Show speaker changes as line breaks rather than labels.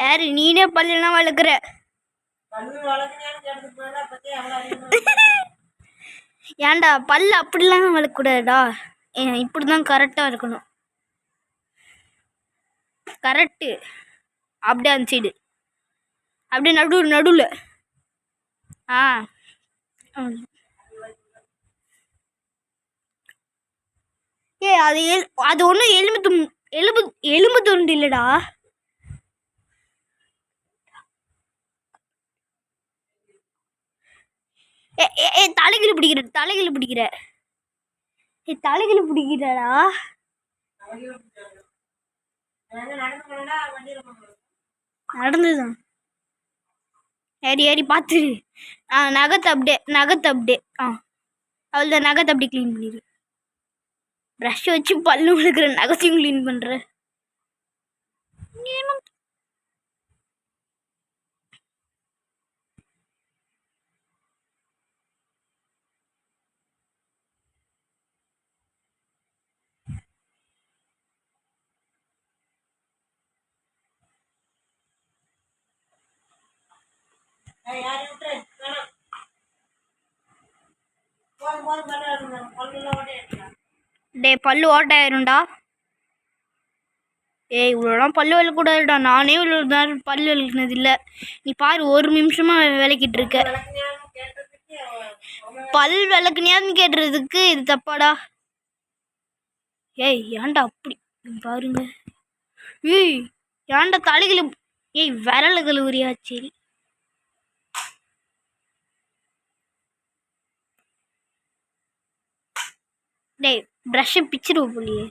யாரு நீனே பல்லெல்லாம் வளர்க்குற? ஏன்டா பல்லு அப்படிலாம் வளர்க்கக்கூடாதுடா. இப்படி தான் கரெக்டாக இருக்கணும். கரெக்டு. அப்படியே அந்த சைடு அப்படியே நடுவில். ஆ அது ஒன்றும் எலும்பு துண்டு இல்லைடா. தலைகில பிடிக்கிற பிடிக்கிறடா. நடந்துதான் ஏறி பார்த்துரு. நகத்தை அப்படியே அவ்வளோதான். நகத்தை அப்படியே க்ளீன் பண்ணிடு. ப்ரஷ் வச்சு பல்லு விழுக்கிற நகத்தையும் க்ளீன் பண்ணுற. டே பல்லு ஓட்டாயிரும்டா. இவ்வளோலாம் பல்லு விளக்கூடாதுடா. நானே இவ்வளோ நேரம் பல்லு விளக்குனது இல்லை. நீ பாரு, ஒரு நிமிஷமா விளக்கிட்டு இருக்க. பல் விளக்குனியான்னு கேட்டுறதுக்கு இது தப்பாடா. ஏன்டா அப்படி பாருங்க. ஏன்டா தலைகளை விரல கழுவுறியா? சரி. டேய் ப்ரஷ்ஷை பிச்சிடுவோம் போலியே.